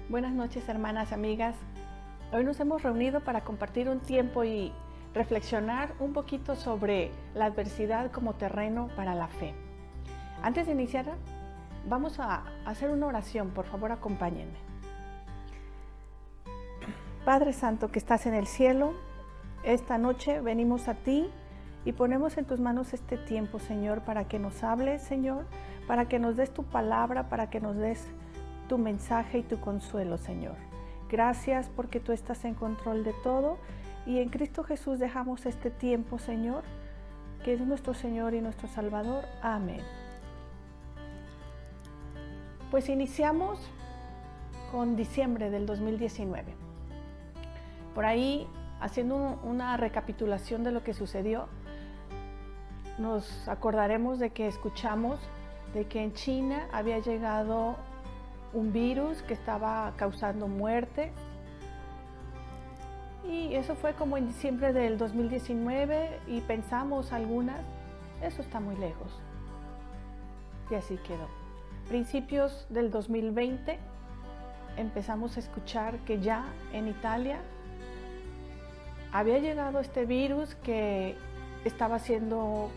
Buenas noches, hermanas, amigas. Hoy nos hemos reunido para compartir un tiempo y reflexionar un poquito sobre la adversidad como terreno para la fe. Antes de iniciar, vamos a hacer una oración. Por favor, acompáñenme. Padre Santo que estás en el cielo, esta noche venimos a ti y ponemos en tus manos este tiempo, Señor, para que nos hables, Señor, para que nos des tu palabra, para que nos des tu mensaje y tu consuelo, Señor. Gracias porque tú estás en control de todo y en Cristo Jesús dejamos este tiempo, Señor, que es nuestro Señor y nuestro Salvador. Amén. Pues iniciamos con diciembre del 2019. Por ahí, haciendo una recapitulación de lo que sucedió, nos acordaremos de que escuchamos de que en China había llegado un virus que estaba causando muerte. Y eso fue como en diciembre del 2019 y pensamos algunas, eso está muy lejos. Y así quedó. Principios del 2020 empezamos a escuchar que ya en Italia había llegado este virus que estaba haciendo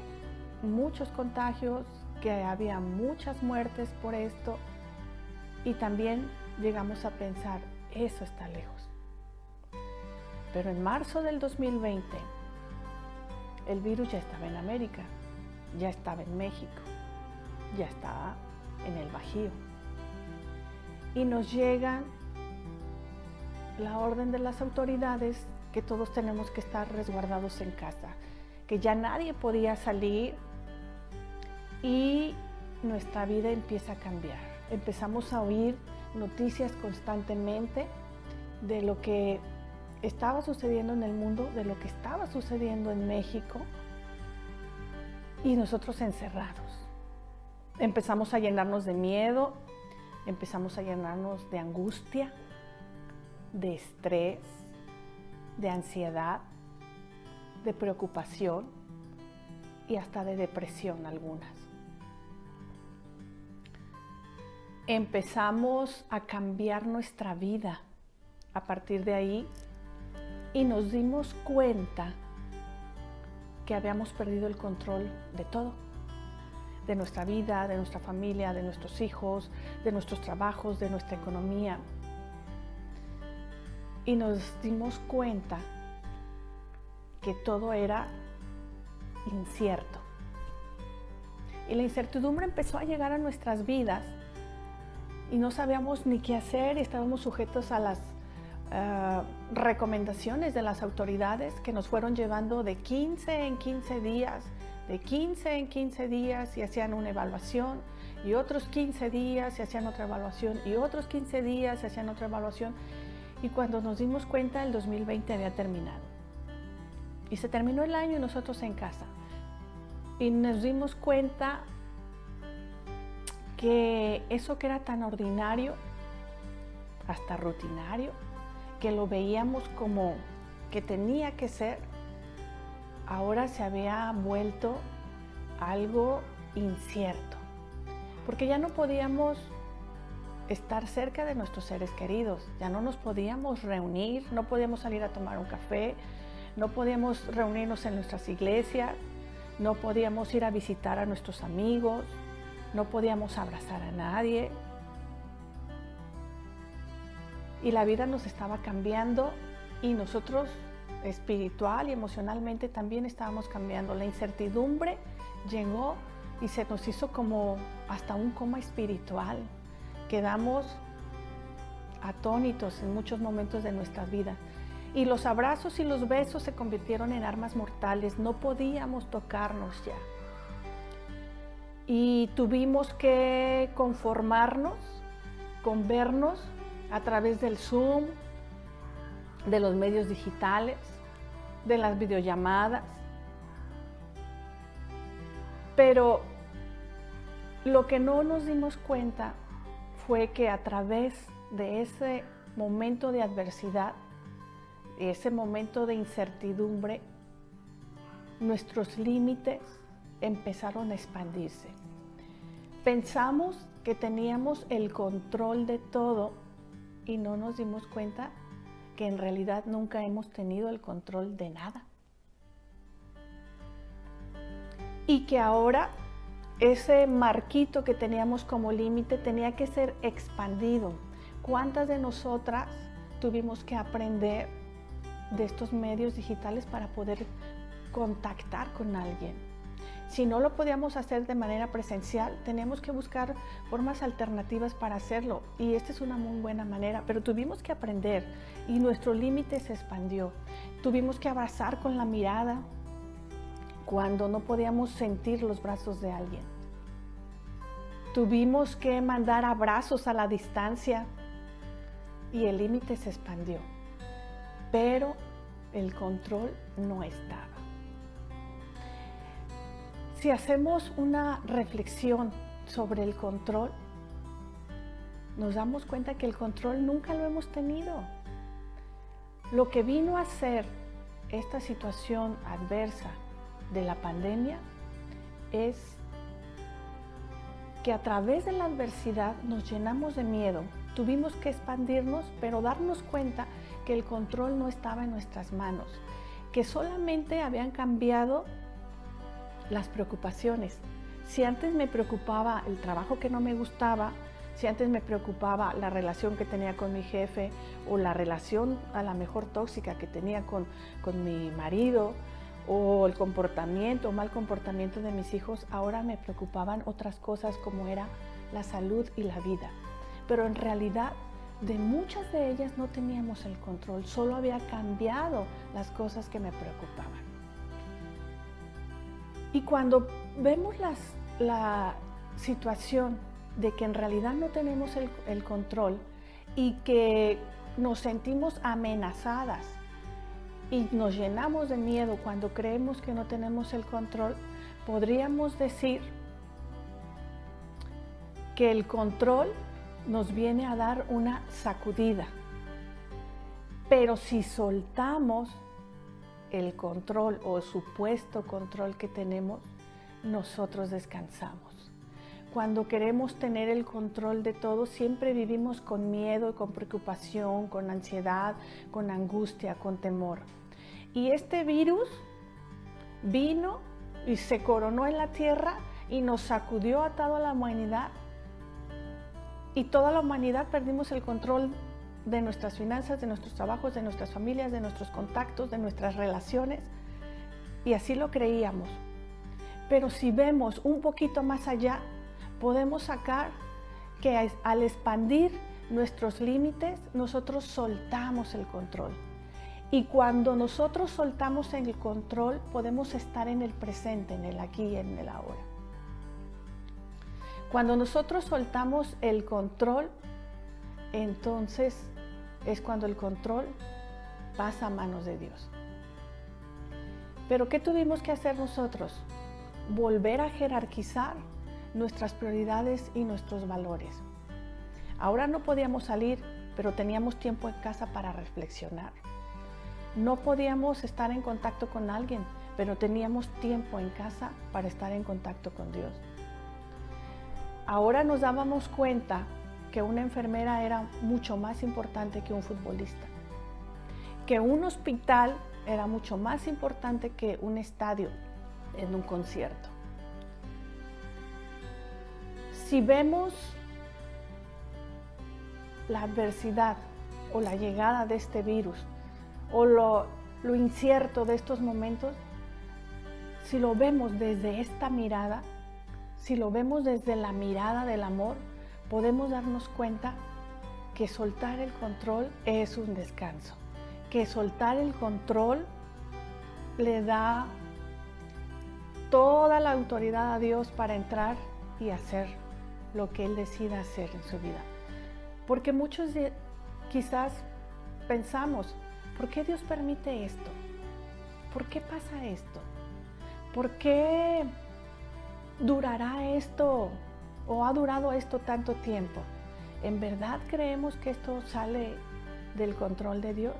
muchos contagios, que había muchas muertes por esto. Y también llegamos a pensar, eso está lejos. Pero en marzo del 2020, el virus ya estaba en América, ya estaba en México, ya estaba en el Bajío. Y nos llega la orden de las autoridades que todos tenemos que estar resguardados en casa, que ya nadie podía salir y nuestra vida empieza a cambiar. Empezamos a oír noticias constantemente de lo que estaba sucediendo en el mundo, de lo que estaba sucediendo en México y nosotros encerrados. Empezamos a llenarnos de miedo, empezamos a llenarnos de angustia, de estrés, de ansiedad, de preocupación y hasta de depresión algunas. Empezamos a cambiar nuestra vida a partir de ahí y nos dimos cuenta que habíamos perdido el control de todo, de nuestra vida, de nuestra familia, de nuestros hijos, de nuestros trabajos, de nuestra economía. Y nos dimos cuenta que todo era incierto. Y la incertidumbre empezó a llegar a nuestras vidas y no sabíamos ni qué hacer, estábamos sujetos a las recomendaciones de las autoridades que nos fueron llevando de 15 en 15 días, de 15 en 15 días y hacían una evaluación, y otros 15 días y hacían otra evaluación, y otros 15 días y hacían otra evaluación. Y cuando nos dimos cuenta, el 2020 había terminado. Y se terminó el año y nosotros en casa. Y nos dimos cuenta que eso que era tan ordinario, hasta rutinario, que lo veíamos como que tenía que ser, ahora se había vuelto algo incierto. Porque ya no podíamos estar cerca de nuestros seres queridos, ya no nos podíamos reunir, no podíamos salir a tomar un café, no podíamos reunirnos en nuestras iglesias, no podíamos ir a visitar a nuestros amigos, no podíamos abrazar a nadie. Y la vida nos estaba cambiando y nosotros espiritual y emocionalmente también estábamos cambiando. La incertidumbre llegó y se nos hizo como hasta un coma espiritual. Quedamos atónitos en muchos momentos de nuestra vida. Y los abrazos y los besos se convirtieron en armas mortales. No podíamos tocarnos ya. Y tuvimos que conformarnos con vernos a través del Zoom, de los medios digitales, de las videollamadas. Pero lo que no nos dimos cuenta fue que a través de ese momento de adversidad, ese momento de incertidumbre, nuestros límites empezaron a expandirse. Pensamos que teníamos el control de todo y no nos dimos cuenta que en realidad nunca hemos tenido el control de nada. Y que ahora ese marquito que teníamos como límite tenía que ser expandido. ¿Cuántas de nosotras tuvimos que aprender de estos medios digitales para poder contactar con alguien? Si no lo podíamos hacer de manera presencial, teníamos que buscar formas alternativas para hacerlo. Y esta es una muy buena manera, pero tuvimos que aprender y nuestro límite se expandió. Tuvimos que abrazar con la mirada cuando no podíamos sentir los brazos de alguien. Tuvimos que mandar abrazos a la distancia y el límite se expandió, pero el control no estaba. Si hacemos una reflexión sobre el control, nos damos cuenta que el control nunca lo hemos tenido. Lo que vino a ser esta situación adversa de la pandemia es que a través de la adversidad nos llenamos de miedo, tuvimos que expandirnos, pero darnos cuenta que el control no estaba en nuestras manos, que solamente habían cambiado las preocupaciones. Si antes me preocupaba el trabajo que no me gustaba, si antes me preocupaba la relación que tenía con mi jefe o la relación a la mejor tóxica que tenía con mi marido, o el comportamiento o mal comportamiento de mis hijos, ahora me preocupaban otras cosas como era la salud y la vida. Pero en realidad de muchas de ellas no teníamos el control, solo había cambiado las cosas que me preocupaban. Y cuando vemos la situación de que en realidad no tenemos el control y que nos sentimos amenazadas y nos llenamos de miedo cuando creemos que no tenemos el control, podríamos decir que el control nos viene a dar una sacudida. Pero si soltamos el control o el supuesto control que tenemos, nosotros descansamos. Cuando queremos tener el control de todo, siempre vivimos con miedo, con preocupación, con ansiedad, con angustia, con temor. Y este virus vino y se coronó en la tierra y nos sacudió a toda la humanidad. Y toda la humanidad perdimos el control de nuestras finanzas, de nuestros trabajos, de nuestras familias, de nuestros contactos, de nuestras relaciones. Y así lo creíamos. Pero si vemos un poquito más allá, podemos sacar que al expandir nuestros límites, nosotros soltamos el control. Y cuando nosotros soltamos el control, podemos estar en el presente, en el aquí y en el ahora. Cuando nosotros soltamos el control, entonces es cuando el control pasa a manos de Dios. Pero ¿qué tuvimos que hacer nosotros? Volver a jerarquizar nuestras prioridades y nuestros valores. Ahora no podíamos salir, pero teníamos tiempo en casa para reflexionar. No podíamos estar en contacto con alguien, pero teníamos tiempo en casa para estar en contacto con Dios. Ahora nos dábamos cuenta que una enfermera era mucho más importante que un futbolista, que un hospital era mucho más importante que un estadio en un concierto. Si vemos la adversidad o la llegada de este virus o lo incierto de estos momentos, si lo vemos desde esta mirada, si lo vemos desde la mirada del amor, podemos darnos cuenta que soltar el control es un descanso, que soltar el control le da toda la autoridad a Dios para entrar y hacer lo que Él decida hacer en su vida. Porque muchos quizás pensamos, ¿por qué Dios permite esto? ¿Por qué pasa esto? ¿Por qué durará esto o ha durado esto tanto tiempo? ¿En verdad creemos que esto sale del control de Dios?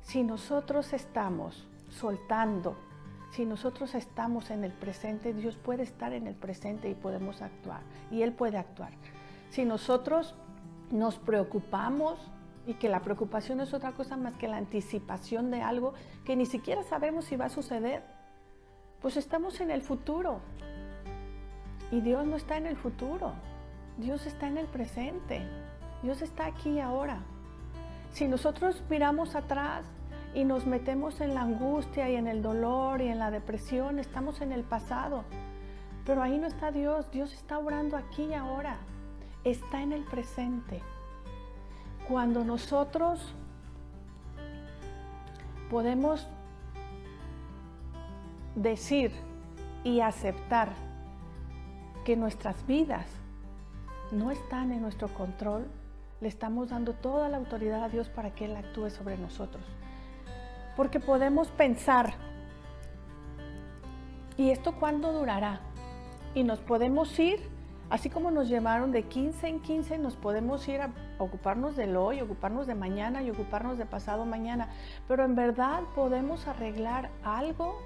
Si nosotros estamos soltando, si nosotros estamos en el presente, Dios puede estar en el presente y podemos actuar, y Él puede actuar. Si nosotros nos preocupamos, y que la preocupación no es otra cosa más que la anticipación de algo que ni siquiera sabemos si va a suceder, pues estamos en el futuro. Y Dios no está en el futuro, Dios está en el presente, Dios está aquí y ahora. Si nosotros miramos atrás y nos metemos en la angustia y en el dolor y en la depresión, estamos en el pasado. Pero ahí no está Dios, Dios está obrando aquí y ahora, está en el presente. Cuando nosotros podemos decir y aceptar que nuestras vidas no están en nuestro control, le estamos dando toda la autoridad a Dios para que Él actúe sobre nosotros. Porque podemos pensar, ¿y esto cuándo durará? Y nos podemos ir, así como nos llevaron de 15 en 15, nos podemos ir a ocuparnos del hoy, ocuparnos de mañana y ocuparnos de pasado mañana. Pero en verdad podemos arreglar algo.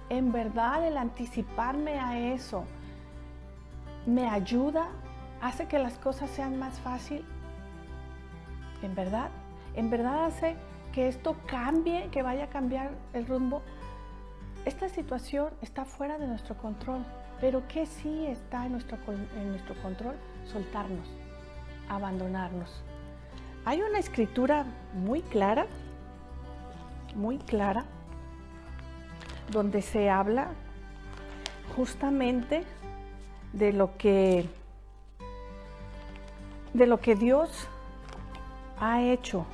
En verdad el anticiparme a eso me ayuda, hace que las cosas sean más fáciles. En verdad hace que esto cambie, que vaya a cambiar el rumbo. Esta situación está fuera de nuestro control, pero ¿qué sí está en nuestro control? Soltarnos, abandonarnos. Hay una escritura muy clara, donde se habla justamente de lo que Dios ha hecho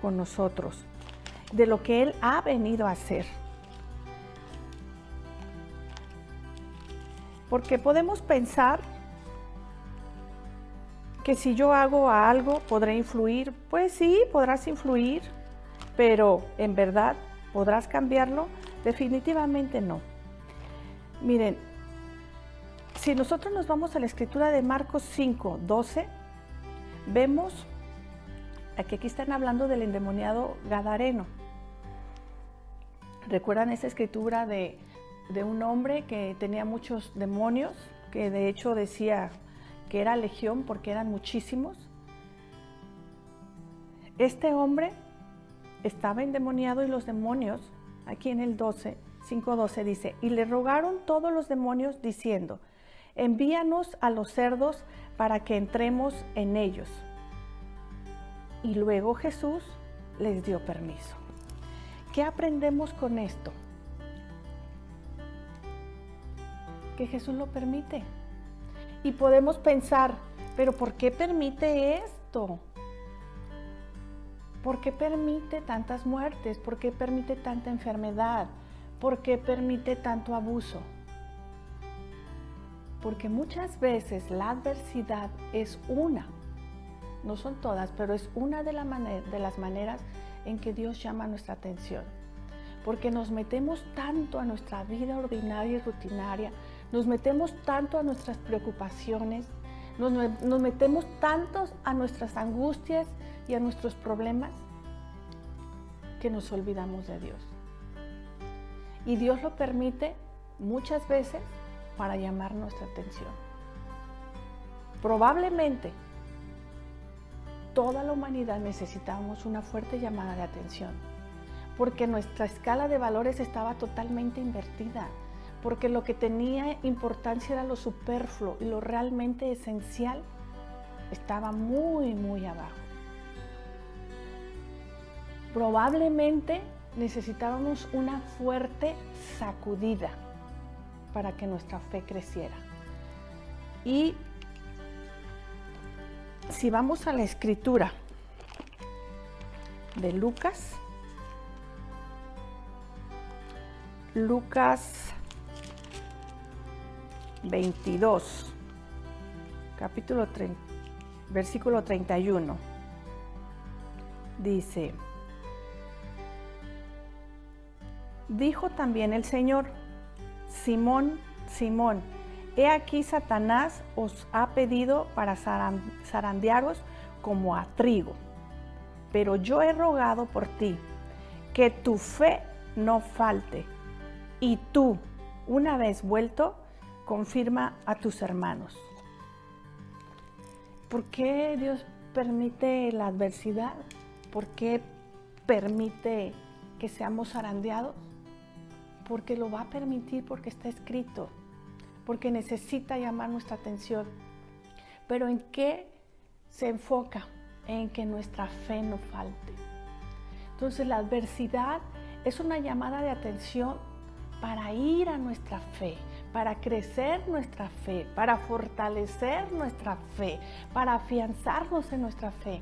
con nosotros, de lo que Él ha venido a hacer. Porque podemos pensar que si yo hago algo, ¿podré influir? Pues sí, podrás influir, pero ¿en verdad podrás cambiarlo? Definitivamente no. Miren, si nosotros nos vamos a la escritura de Marcos 5:12, vemos que aquí están hablando del endemoniado gadareno. ¿Recuerdan esa escritura de un hombre que tenía muchos demonios, que de hecho decía que era legión porque eran muchísimos? Este hombre estaba endemoniado y los demonios, aquí en el 5:12 dice, y le rogaron todos los demonios diciendo, envíanos a los cerdos para que entremos en ellos. Y luego Jesús les dio permiso. ¿Qué aprendemos con esto? Que Jesús lo permite. Y podemos pensar, ¿pero por qué permite esto? ¿Por qué permite tantas muertes? ¿Por qué permite tanta enfermedad? ¿Por qué permite tanto abuso? Porque muchas veces la adversidad es no son todas, pero es una de las maneras en que Dios llama nuestra atención. Porque nos metemos tanto a nuestra vida ordinaria y rutinaria, nos metemos tanto a nuestras preocupaciones, nos metemos tanto a nuestras angustias y a nuestros problemas, que nos olvidamos de Dios. Y Dios lo permite muchas veces para llamar nuestra atención. Probablemente toda la humanidad necesitábamos una fuerte llamada de atención, porque nuestra escala de valores estaba totalmente invertida, porque lo que tenía importancia era lo superfluo y lo realmente esencial estaba muy, muy abajo. Probablemente necesitábamos una fuerte sacudida para que nuestra fe creciera. Y si vamos a la escritura de Lucas 22, capítulo 3, versículo 31, dice, dijo también el Señor, Simón, Simón, he aquí Satanás os ha pedido para zarandearos como a trigo, pero yo he rogado por ti, que tu fe no falte, y tú, una vez vuelto, confirma a tus hermanos. ¿Por qué Dios permite la adversidad? ¿Por qué permite que seamos zarandeados? Porque lo va a permitir, porque está escrito, porque necesita llamar nuestra atención. Pero ¿en qué se enfoca? En que nuestra fe no falte. Entonces la adversidad es una llamada de atención para ir a nuestra fe, para crecer nuestra fe, para fortalecer nuestra fe, para afianzarnos en nuestra fe.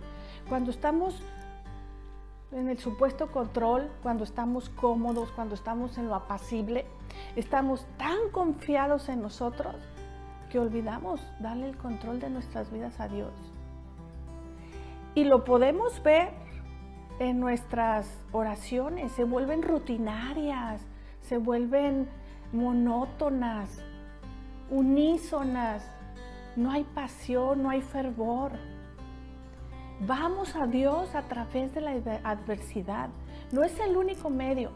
Cuando estamos en el supuesto control, cuando estamos cómodos, cuando estamos en lo apacible, estamos tan confiados en nosotros que olvidamos darle el control de nuestras vidas a Dios. Y lo podemos ver en nuestras oraciones, se vuelven rutinarias, se vuelven monótonas, unísonas, no hay pasión, no hay fervor. Vamos a Dios a través de la adversidad. No es el único medio,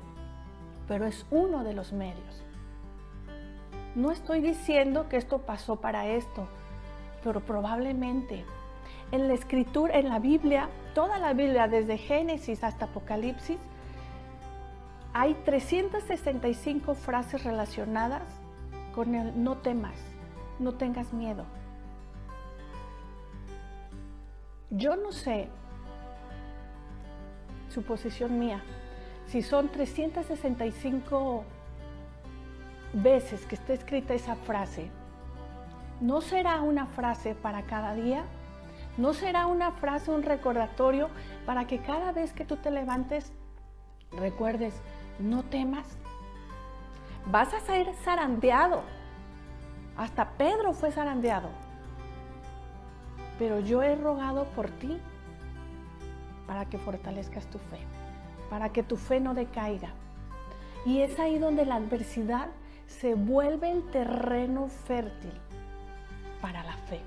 pero es uno de los medios. No estoy diciendo que esto pasó para esto, pero probablemente en la Escritura, en la Biblia, toda la Biblia, desde Génesis hasta Apocalipsis, hay 365 frases relacionadas con el no temas, no tengas miedo. Yo no sé, suposición mía, si son 365 veces que está escrita esa frase, ¿no será una frase para cada día? ¿No será una frase, un recordatorio para que cada vez que tú te levantes recuerdes, no temas? Vas a ser zarandeado. Hasta Pedro fue zarandeado. Pero yo he rogado por ti para que fortalezcas tu fe, para que tu fe no decaiga. Y es ahí donde la adversidad se vuelve el terreno fértil para la fe.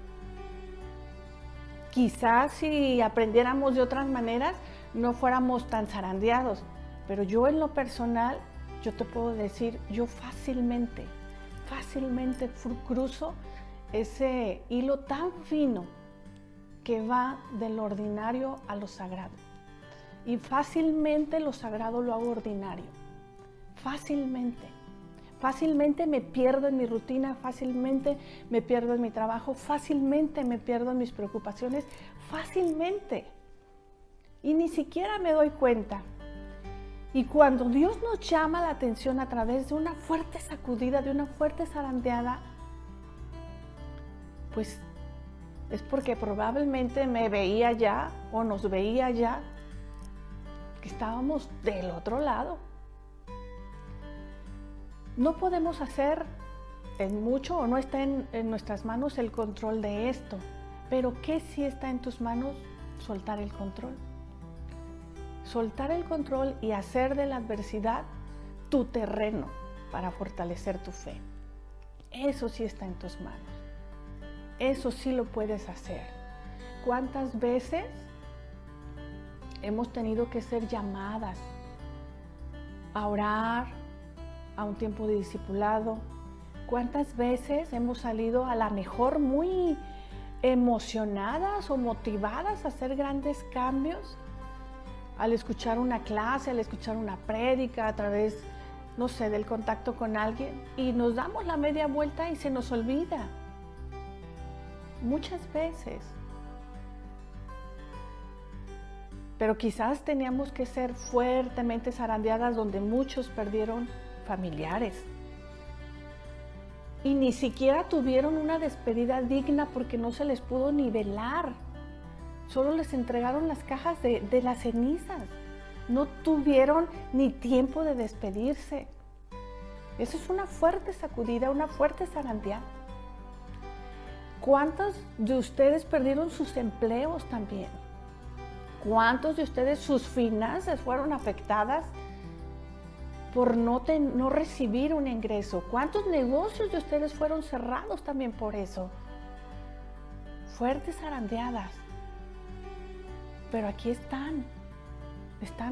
Quizás si aprendiéramos de otras maneras, no fuéramos tan zarandeados, pero yo en lo personal, yo te puedo decir, yo fácilmente cruzo ese hilo tan fino que va del ordinario a lo sagrado. Y fácilmente lo sagrado lo hago ordinario. Fácilmente me pierdo en mi rutina, fácilmente me pierdo en mi trabajo, fácilmente me pierdo en mis preocupaciones, fácilmente. Y ni siquiera me doy cuenta. Y cuando Dios nos llama la atención a través de una fuerte sacudida, de una fuerte zarandeada, pues es porque probablemente me veía ya o nos veía ya que estábamos del otro lado. No podemos hacer en mucho o no está en nuestras manos el control de esto, pero ¿qué sí está en tus manos? Soltar el control. Soltar el control y hacer de la adversidad tu terreno para fortalecer tu fe. Eso sí está en tus manos. Eso sí lo puedes hacer. ¿Cuántas veces hemos tenido que ser llamadas a orar, a un tiempo de discipulado? ¿Cuántas veces hemos salido a la mejor muy emocionadas o motivadas a hacer grandes cambios? Al escuchar una clase, al escuchar una prédica, a través, no sé, del contacto con alguien, y nos damos la media vuelta y se nos olvida. Muchas veces. Pero quizás teníamos que ser fuertemente zarandeadas donde muchos perdieron familiares. Y ni siquiera tuvieron una despedida digna porque no se les pudo ni velar. Solo les entregaron las cajas de las cenizas. No tuvieron ni tiempo de despedirse. Eso es una fuerte sacudida, una fuerte zarandeada. ¿Cuántos de ustedes perdieron sus empleos también? ¿Cuántos de ustedes sus finanzas fueron afectadas por no recibir un ingreso? ¿Cuántos negocios de ustedes fueron cerrados también por eso? Fuertes zarandeadas. Pero aquí están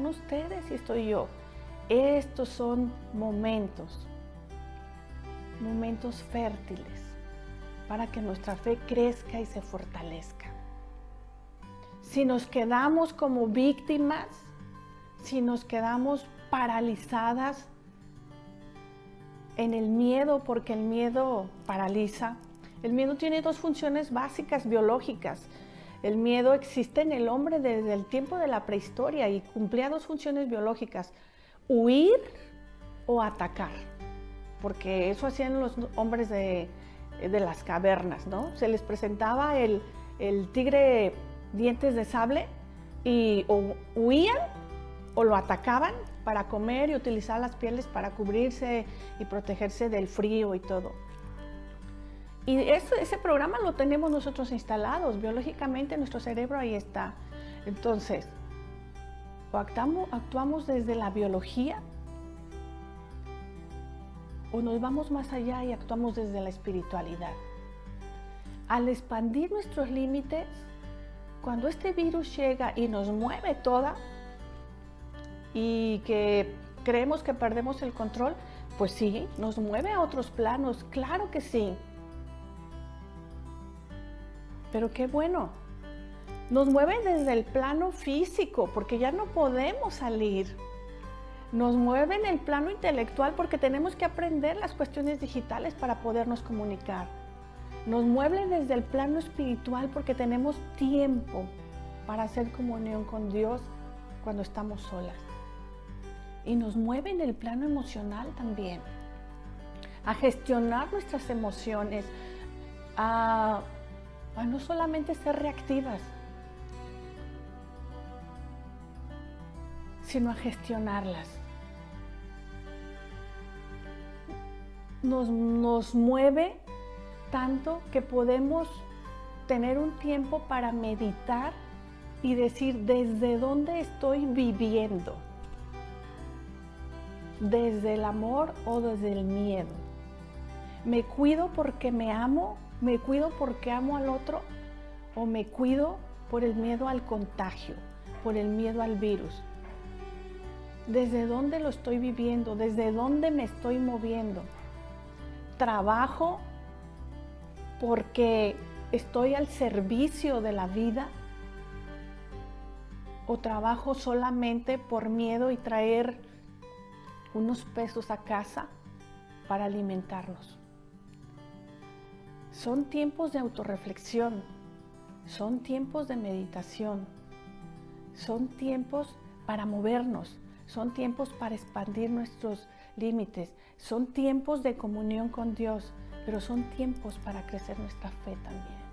ustedes y estoy yo. Estos son momentos fértiles para que nuestra fe crezca y se fortalezca. si nos quedamos como víctimas, si nos quedamos paralizadas en el miedo, porque el miedo paraliza. El miedo tiene dos funciones básicas biológicas. El miedo existe en el hombre desde el tiempo de la prehistoria y cumplía dos funciones biológicas: huir o atacar, porque eso hacían los hombres de las cavernas, ¿no? Se les presentaba el tigre dientes de sable y o huían o lo atacaban para comer y utilizar las pieles para cubrirse y protegerse del frío y todo. Y ese programa lo tenemos nosotros instalados biológicamente, nuestro cerebro ahí está. Entonces, o actuamos desde la biología, o nos vamos más allá y actuamos desde la espiritualidad. Al expandir nuestros límites, cuando este virus llega y nos mueve toda, y que creemos que perdemos el control, pues sí, nos mueve a otros planos, claro que sí. Pero qué bueno, nos mueve desde el plano físico, porque ya no podemos salir. Nos mueve en el plano intelectual, porque tenemos que aprender las cuestiones digitales para podernos comunicar. Nos mueve desde el plano espiritual, porque tenemos tiempo para hacer comunión con Dios cuando estamos solas. Y nos mueve en el plano emocional también, a gestionar nuestras emociones, a no solamente ser reactivas, sino a gestionarlas. Nos mueve tanto que podemos tener un tiempo para meditar y decir desde dónde estoy viviendo, desde el amor o desde el miedo. ¿Me cuido porque me amo? ¿Me cuido porque amo al otro? ¿O me cuido por el miedo al contagio, por el miedo al virus? ¿Desde dónde lo estoy viviendo? ¿Desde dónde me estoy moviendo? ¿Trabajo porque estoy al servicio de la vida? ¿O trabajo solamente por miedo y traer unos pesos a casa para alimentarnos? Son tiempos de autorreflexión, son tiempos de meditación, son tiempos para movernos, son tiempos para expandir nuestros límites, son tiempos de comunión con Dios, pero son tiempos para crecer nuestra fe también.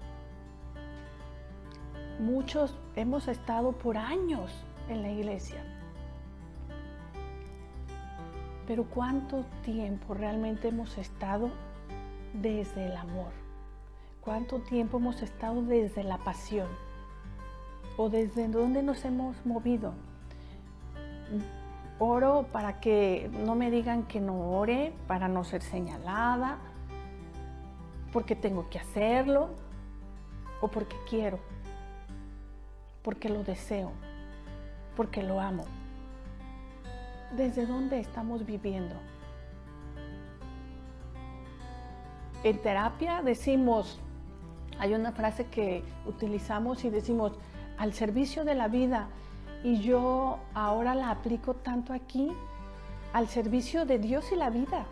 Muchos hemos estado por años en la iglesia, pero ¿cuánto tiempo realmente hemos estado desde el amor? ¿Cuánto tiempo hemos estado desde la pasión? ¿O desde dónde nos hemos movido? Oro para que no me digan que no ore, para no ser señalada, porque tengo que hacerlo, o porque quiero, porque lo deseo, porque lo amo. ¿Desde dónde estamos viviendo? En terapia decimos, hay una frase que utilizamos y decimos, al servicio de la vida, y yo ahora la aplico tanto aquí, al servicio de Dios y la vida.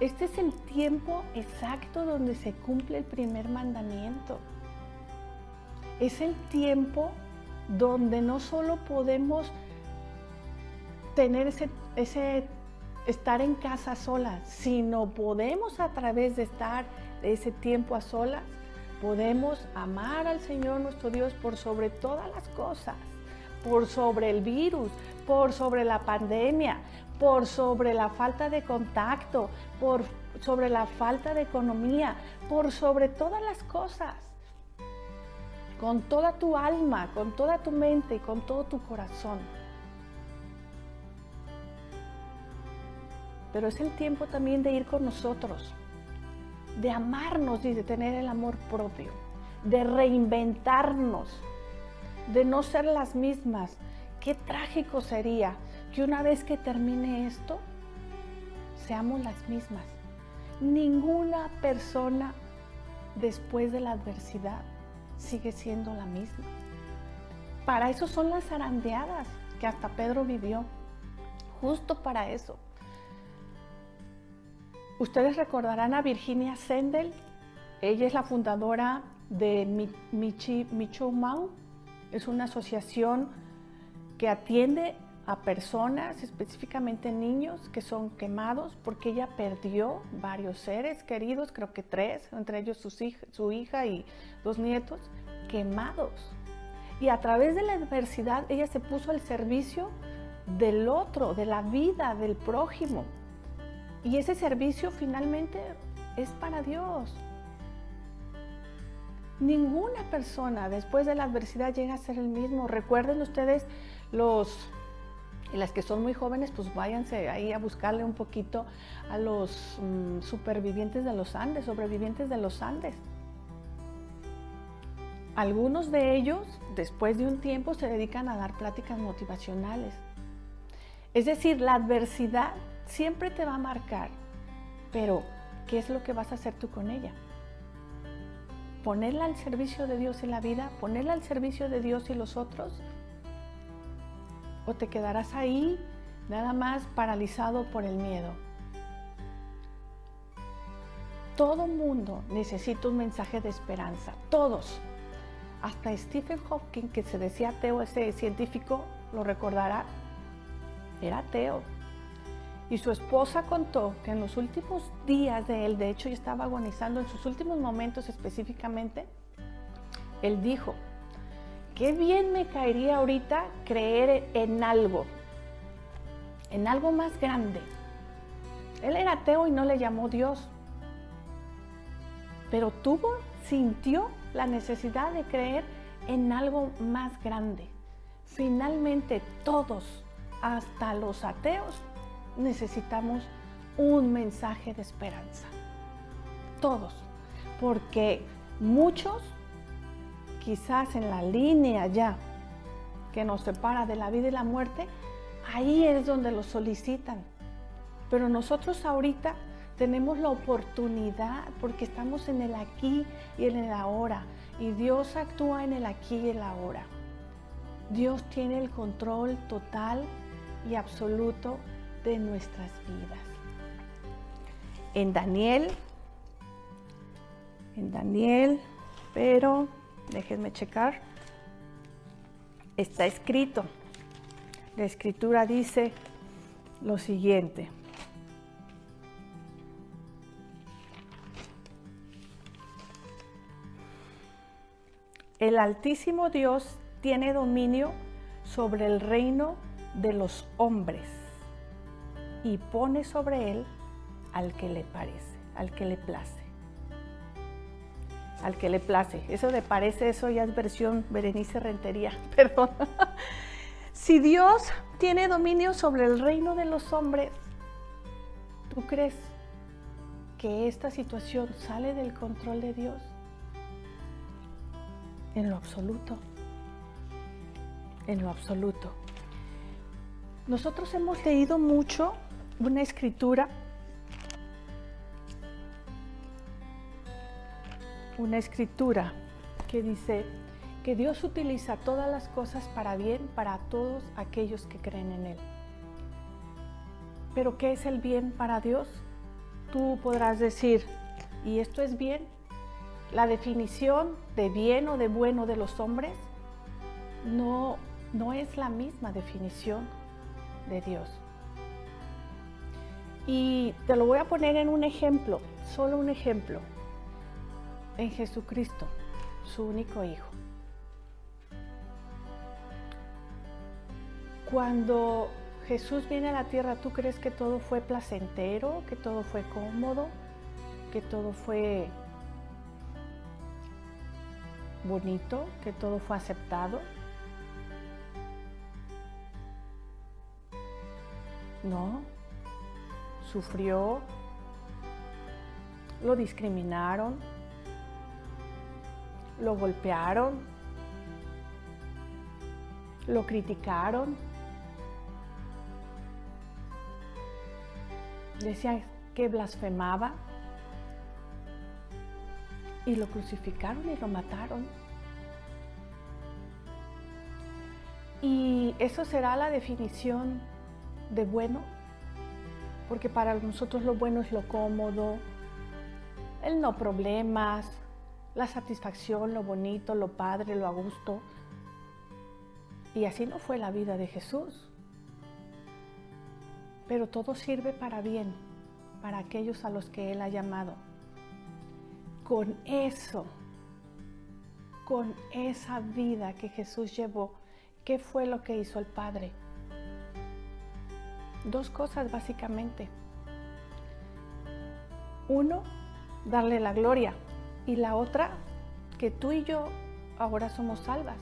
Este es el tiempo exacto donde se cumple el primer mandamiento. Es el tiempo donde no solo podemos tener estar en casa solas, sino podemos a través de estar ese tiempo a solas, podemos amar al Señor nuestro Dios por sobre todas las cosas, por sobre el virus, por sobre la pandemia, por sobre la falta de contacto, por sobre la falta de economía, por sobre todas las cosas, con toda tu alma, con toda tu mente y con todo tu corazón. Pero es el tiempo también de ir con nosotros, de amarnos y de tener el amor propio, de reinventarnos, de no ser las mismas. Qué trágico sería que una vez que termine esto, seamos las mismas. Ninguna persona después de la adversidad sigue siendo la misma. Para eso son las zarandeadas que hasta Pedro vivió, justo para eso. Ustedes recordarán a Virginia Sendel. Ella es la fundadora de Michou Mau. Es una asociación que atiende a personas, específicamente niños, que son quemados porque ella perdió varios seres queridos, creo que 3, entre ellos su hija y 2 nietos, quemados. Y a través de la adversidad ella se puso al servicio del otro, de la vida, del prójimo. Y ese servicio finalmente es para Dios. Ninguna persona después de la adversidad llega a ser el mismo. Recuerden ustedes, las que son muy jóvenes, pues váyanse ahí a buscarle un poquito a los supervivientes de los Andes, sobrevivientes de los Andes. Algunos de ellos, después de un tiempo, se dedican a dar pláticas motivacionales. Es decir, la adversidad siempre te va a marcar, pero ¿qué es lo que vas a hacer tú con ella? ¿Ponerla al servicio de Dios en la vida? ¿Ponerla al servicio de Dios y los otros? ¿O te quedarás ahí nada más paralizado por el miedo? Todo mundo necesita un mensaje de esperanza, todos. Hasta Stephen Hawking, que se decía ateo, ese científico, lo recordará, era ateo. Y su esposa contó que en los últimos días de él, de hecho ya estaba agonizando, en sus últimos momentos específicamente, él dijo: qué bien me caería ahorita creer en algo más grande. Él era ateo y no le llamó Dios, pero sintió la necesidad de creer en algo más grande. Finalmente todos, hasta los ateos, necesitamos un mensaje de esperanza. Todos, porque muchos, quizás en la línea ya que nos separa de la vida y la muerte, ahí es donde lo solicitan. Pero nosotros ahorita tenemos la oportunidad, porque estamos en el aquí y en el ahora, y Dios actúa en el aquí y el ahora. Dios tiene el control total y absoluto de nuestras vidas. En Daniel, pero déjenme checar, está escrito. La escritura dice lo siguiente: el Altísimo Dios tiene dominio sobre el reino de los hombres y pone sobre él al que le parece, al que le place. Al que le place. Eso de parece, eso ya es versión Berenice Rentería, perdón. Si Dios tiene dominio sobre el reino de los hombres, ¿tú crees que esta situación sale del control de Dios? En lo absoluto. En lo absoluto. Nosotros hemos leído mucho una escritura que dice que Dios utiliza todas las cosas para bien para todos aquellos que creen en Él. ¿Pero qué es el bien para Dios? Tú podrás decir, ¿y esto es bien? La definición de bien o de bueno de los hombres no es la misma definición de Dios. Y te lo voy a poner en un ejemplo, solo un ejemplo. En Jesucristo, su único Hijo. Cuando Jesús viene a la tierra, ¿tú crees que todo fue placentero, que todo fue cómodo, que todo fue bonito, que todo fue aceptado? No, sufrió, lo discriminaron, lo golpearon, lo criticaron, decían que blasfemaba y lo crucificaron y lo mataron. Y eso será la definición de bueno, porque para nosotros lo bueno es lo cómodo, el no problemas, la satisfacción, lo bonito, lo padre, lo a gusto. Y así no fue la vida de Jesús. Pero todo sirve para bien, para aquellos a los que Él ha llamado. Con eso, con esa vida que Jesús llevó, ¿qué fue lo que hizo el Padre? Dos cosas básicamente. Uno, darle la gloria. Y la otra, que tú y yo ahora somos salvas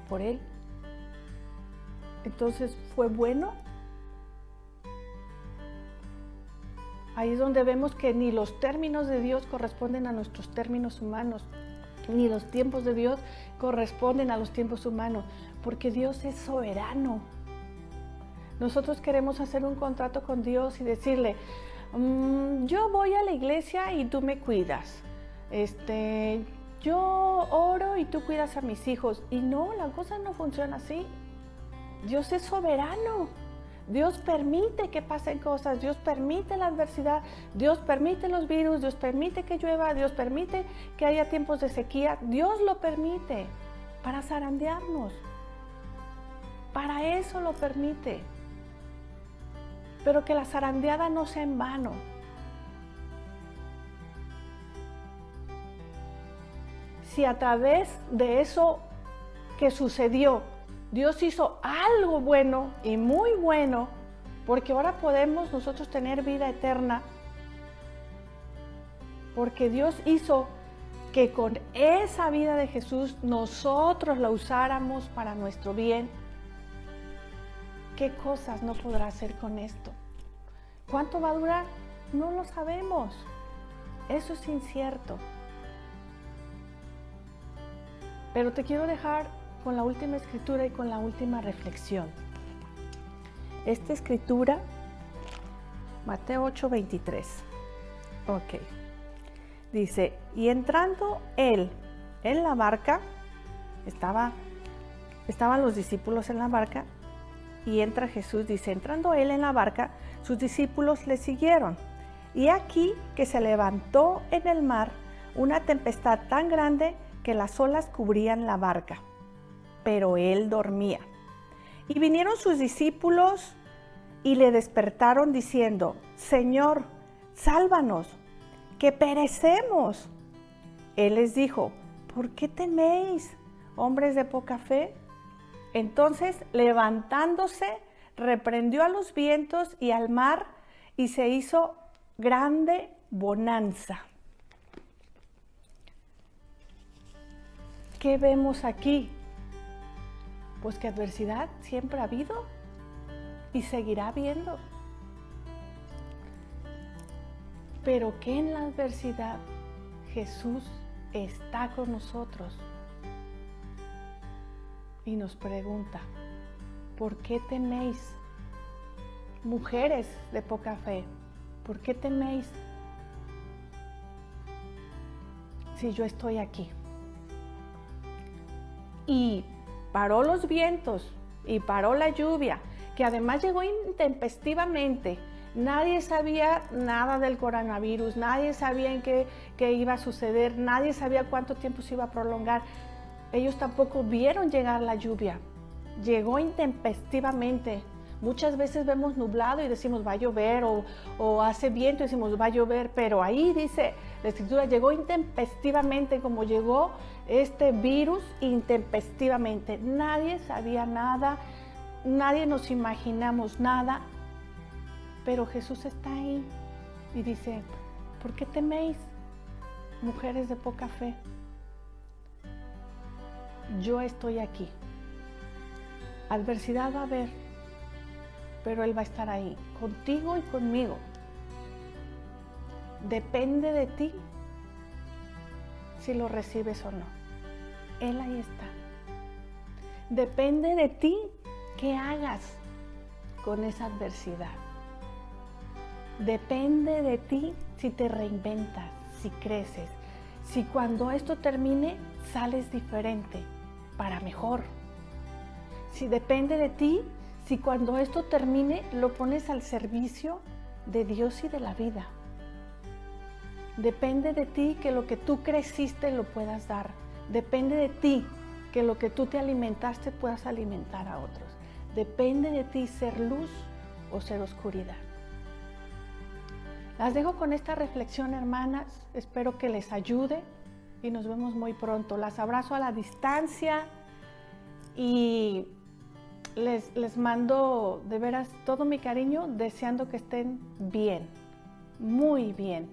por Él. Entonces, ¿fue bueno? Ahí es donde vemos que ni los términos de Dios corresponden a nuestros términos humanos, ni los tiempos de Dios corresponden a los tiempos humanos, porque Dios es soberano. Nosotros queremos hacer un contrato con Dios y decirle, yo voy a la iglesia y tú me cuidas. Yo oro y tú cuidas a mis hijos. Y no, la cosa no funciona así. Dios es soberano. Dios permite que pasen cosas, Dios permite la adversidad, Dios permite los virus, Dios permite que llueva, Dios permite que haya tiempos de sequía. Dios lo permite para zarandearnos. Para eso lo permite. Pero que la zarandeada no sea en vano. Si a través de eso que sucedió, Dios hizo algo bueno y muy bueno, porque ahora podemos nosotros tener vida eterna, porque Dios hizo que con esa vida de Jesús nosotros la usáramos para nuestro bien. ¿Qué cosas no podrá hacer con esto? ¿Cuánto va a durar? No lo sabemos. Eso es incierto. Pero te quiero dejar con la última escritura y con la última reflexión. Esta escritura, Mateo 8:23. Ok. Dice, y entrando él en la barca, estaban los discípulos en la barca, y entra Jesús, dice, entrando él en la barca, sus discípulos le siguieron. Y aquí que se levantó en el mar una tempestad tan grande que las olas cubrían la barca, pero él dormía. Y vinieron sus discípulos y le despertaron diciendo, Señor, sálvanos, que perecemos. Él les dijo, ¿por qué teméis, hombres de poca fe? Entonces, levantándose, reprendió a los vientos y al mar, y se hizo grande bonanza. ¿Qué vemos aquí? Pues que adversidad siempre ha habido y seguirá habiendo. Pero que en la adversidad Jesús está con nosotros y nos pregunta, ¿por qué teméis? Mujeres de poca fe, ¿por qué teméis si yo estoy aquí? Y paró los vientos y paró la lluvia, que además llegó intempestivamente. Nadie sabía nada del coronavirus, nadie sabía en qué iba a suceder, nadie sabía cuánto tiempo se iba a prolongar. Ellos tampoco vieron llegar la lluvia. Llegó intempestivamente. Muchas veces vemos nublado y decimos va a llover, o hace viento y decimos va a llover, pero ahí dice la escritura, llegó intempestivamente, como llegó este virus intempestivamente. Nadie sabía nada, nadie nos imaginamos nada, pero Jesús está ahí y dice, ¿por qué teméis, mujeres de poca fe? Yo estoy aquí. Adversidad va a haber, pero Él va a estar ahí, contigo y conmigo. Depende de ti si lo recibes o no. Él ahí está. Depende de ti qué hagas con esa adversidad. Depende de ti si te reinventas, si creces, si cuando esto termine sales diferente, para mejor. Si depende de ti, si cuando esto termine lo pones al servicio de Dios y de la vida. Depende de ti que lo que tú creciste lo puedas dar. Depende de ti que lo que tú te alimentaste puedas alimentar a otros. Depende de ti ser luz o ser oscuridad. Las dejo con esta reflexión, hermanas. Espero que les ayude y nos vemos muy pronto. Las abrazo a la distancia y les mando de veras todo mi cariño, deseando que estén bien, muy bien,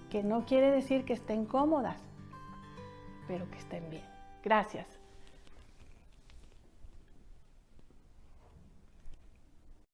que no quiere decir que estén cómodas, pero que estén bien. Gracias.